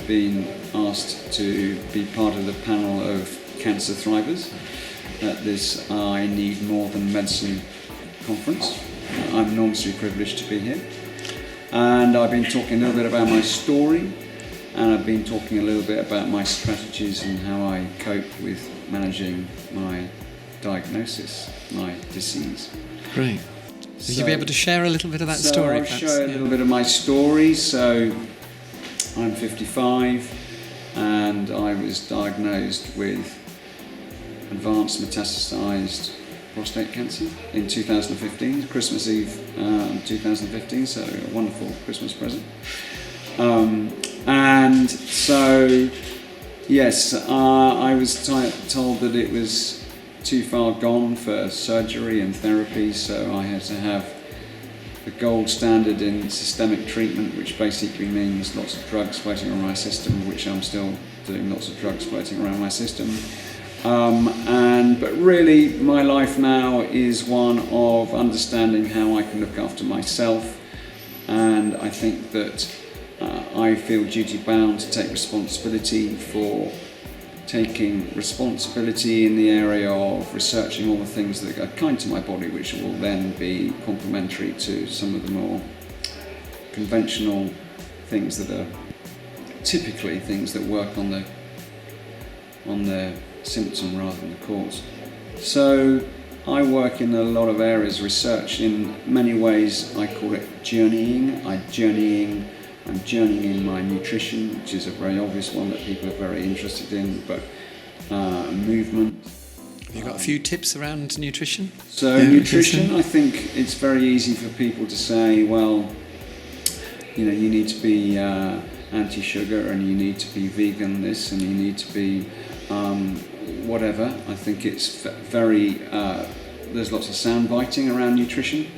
I've been asked to be part of the panel of cancer thrivers at this I Need More Than Medicine conference. I'm enormously privileged to be here. And I've been talking a little bit about my story, and I've been talking a little bit about my strategies and how I cope with managing my diagnosis, my disease. Great. Would you be able to share a little bit of that story? I'll share a little bit of my story. So I'm 55 and I was diagnosed with advanced metastasized prostate cancer in 2015, Christmas Eve 2015, so a wonderful Christmas present. And so, yes, I was told that it was too far gone for surgery and therapy, so I had to have the gold standard in systemic treatment, which basically means lots of drugs floating around my system, which I'm still doing, lots of drugs floating around my system. But really my life now is one of understanding how I can look after myself, and I think that I feel duty bound to take responsibility for taking responsibility in the area of researching all the things that are kind to my body, which will then be complementary to some of the more conventional things that are typically things that work on the symptom rather than the cause. So I work in a lot of areas, research. In many ways I call it journeying. I'm journeying in my nutrition, which is a very obvious one that people are very interested in, but movement. Have you got a few tips around nutrition? So nutrition, I think it's very easy for people to say, well, you need to be anti-sugar and you need to be vegan this and you need to be whatever. I think it's very, there's lots of sound biting around nutrition.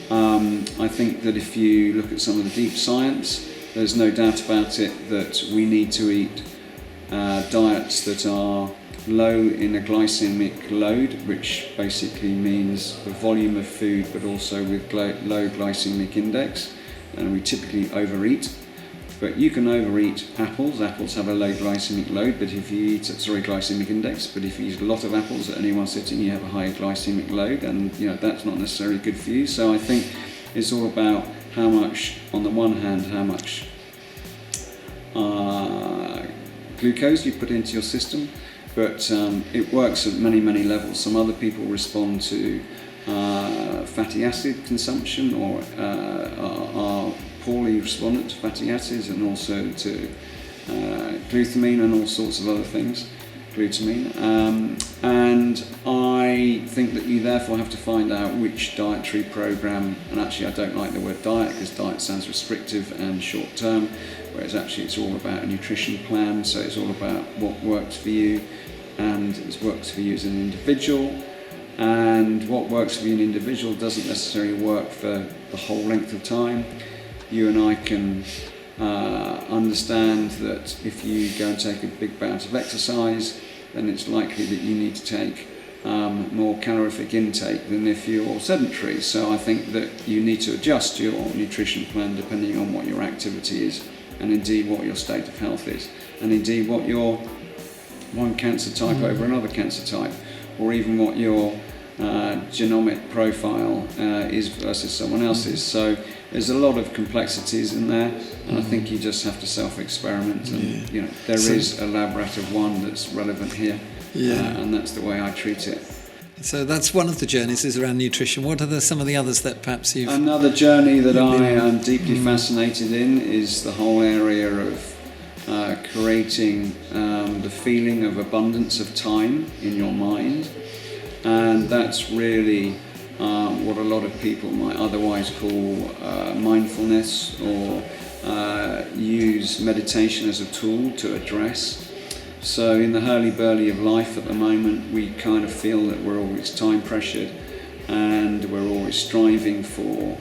I think that if you look at some of the deep science, there's no doubt about it that we need to eat diets that are low in a glycemic load, which basically means the volume of food but also with low glycemic index, and we typically overeat. But you can overeat apples. Apples have a low glycemic load, but if you eat, glycemic index, but if you eat a lot of apples at any one sitting, you have a high glycemic load, and that's not necessarily good for you. So I think it's all about how much, on the one hand, how much glucose you put into your system, but it works at many, many levels. Some other people respond to fatty acid consumption or are poorly respondent to fatty acids, and also to glutamine and all sorts of other things, and I think that you therefore have to find out which dietary program, and actually I don't like the word diet because diet sounds restrictive and short term, whereas actually it's all about a nutrition plan, so it's all about what works for you, and it works for you as an individual. And what works for you as an individual doesn't necessarily work for the whole length of time. You and I can understand that if you go and take a big bout of exercise, then it's likely that you need to take more calorific intake than if you're sedentary. So I think that you need to adjust your nutrition plan depending on what your activity is, and indeed what your state of health is, and indeed what your one cancer type over another cancer type, or even what your genomic profile is versus someone else's. So there's a lot of complexities in there, and I think you just have to self-experiment, and there is a lab rat of one that's relevant here, and that's the way I treat it. So that's one of the journeys is around nutrition. What are some of the others that perhaps you've... Another journey that I am deeply fascinated in is the whole area of creating the feeling of abundance of time in your mind, and that's really what a lot of people might otherwise call mindfulness, or use meditation as a tool to address. So in the hurly-burly of life at the moment, we kind of feel that we're always time pressured, and we're always striving for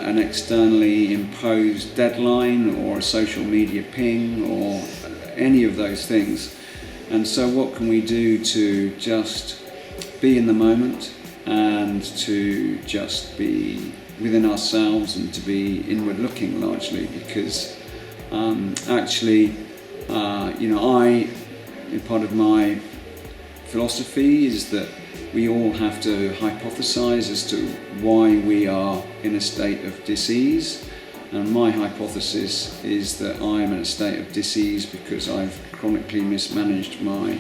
an externally imposed deadline or a social media ping or any of those things. And so what can we do to just be in the moment and to just be within ourselves and to be inward looking largely, because Actually, part of my philosophy is that we all have to hypothesize as to why we are in a state of dis-ease. And my hypothesis is that I am in a state of dis-ease because I've chronically mismanaged my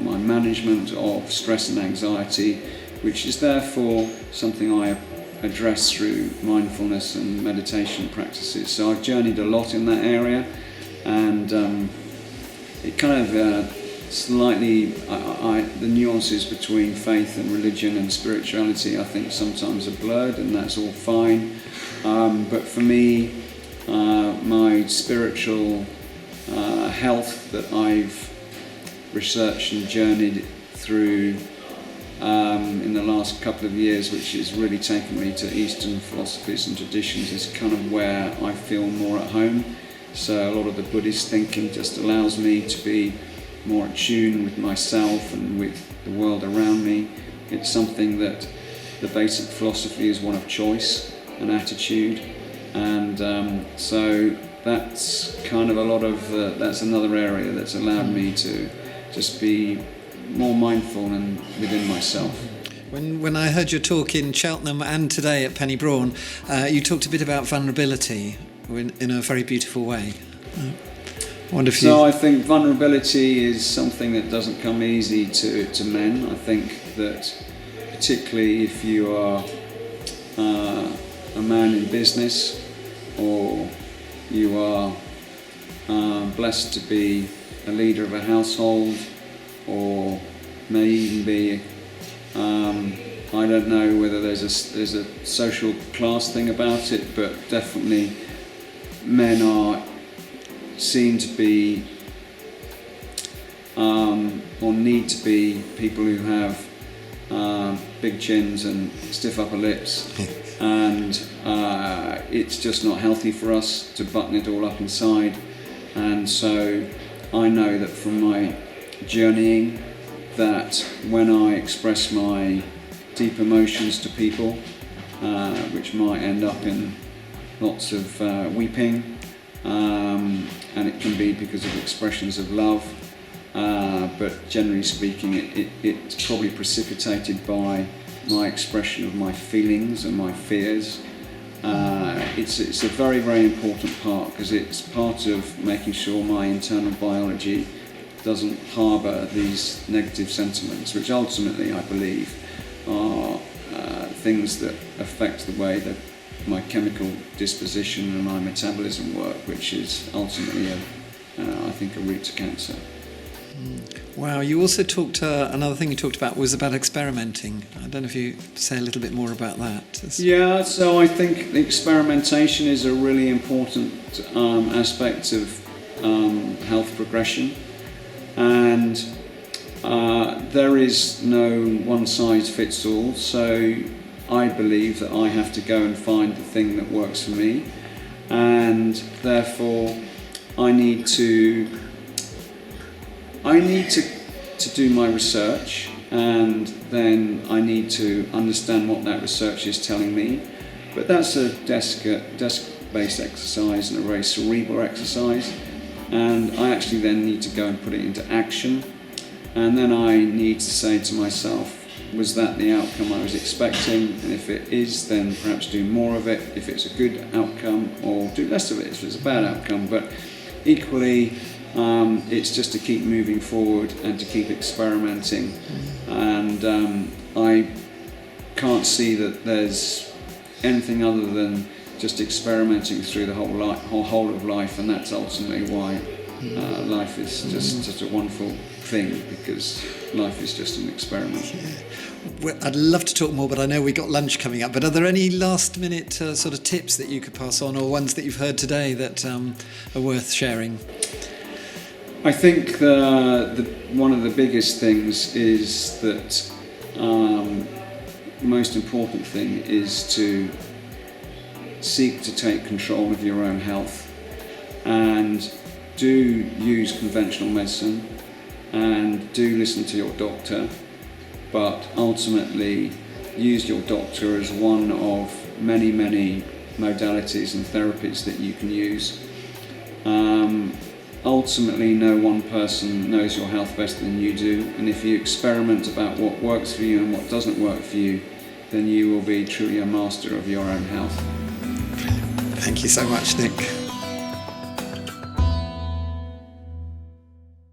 my management of stress and anxiety, which is therefore something I address through mindfulness and meditation practices. So I've journeyed a lot in that area, and it kind of slightly, the nuances between faith and religion and spirituality, I think sometimes are blurred, and that's all fine. But for me, my spiritual health that I've researched and journeyed through in the last couple of years, which has really taken me to Eastern philosophies and traditions, is kind of where I feel more at home. So a lot of the Buddhist thinking just allows me to be more in tune with myself and with the world around me. It's something that the basic philosophy is one of choice and attitude, and so that's kind of a lot of that's another area that's allowed me to just be more mindful and within myself. When I heard your talk in Cheltenham and today at Penny Brawn, you talked a bit about vulnerability in a very beautiful way. So I think vulnerability is something that doesn't come easy to men. I think that particularly if you are a man in business, or you are blessed to be a leader of a household, or may even be, I don't know whether there's a social class thing about it, but definitely men are seen to be or need to be people who have big chins and stiff upper lips, and it's just not healthy for us to button it all up inside. And so I know that from my journeying that when I express my deep emotions to people, which might end up in lots of weeping, and it can be because of expressions of love, but generally speaking it's probably precipitated by my expression of my feelings and my fears. It's a very, very important part, because it's part of making sure my internal biology doesn't harbour these negative sentiments, which ultimately I believe are things that affect the way that my chemical disposition and my metabolism work, which is ultimately, I think, a route to cancer. Wow, you also talked, another thing you talked about was about experimenting. I don't know if you say a little bit more about that. Yeah, so I think the experimentation is a really important aspect of health progression, and there is no one size fits all, so I believe that I have to go and find the thing that works for me, and therefore I need to do my research, and then I need to understand what that research is telling me. But that's a desk-based exercise and a very cerebral exercise, and I actually then need to go and put it into action, and then I need to say to myself, was that the outcome I was expecting? And if it is, then perhaps do more of it if it's a good outcome, or do less of it if it's a bad outcome. But equally, it's just to keep moving forward and to keep experimenting. And I can't see that there's anything other than just experimenting through the whole of life, and that's ultimately why life is just such a wonderful thing, because life is just an experiment. Well, I'd love to talk more, but I know we've got lunch coming up. But are there any last-minute sort of tips that you could pass on, or ones that you've heard today that are worth sharing? I think one of the biggest things is that most important thing is to seek to take control of your own health, and do use conventional medicine, and do listen to your doctor, but ultimately use your doctor as one of many, many modalities and therapies that you can use. Ultimately, no one person knows your health better than you do, and if you experiment about what works for you and what doesn't work for you, then you will be truly a master of your own health. Thank you so much, Nick.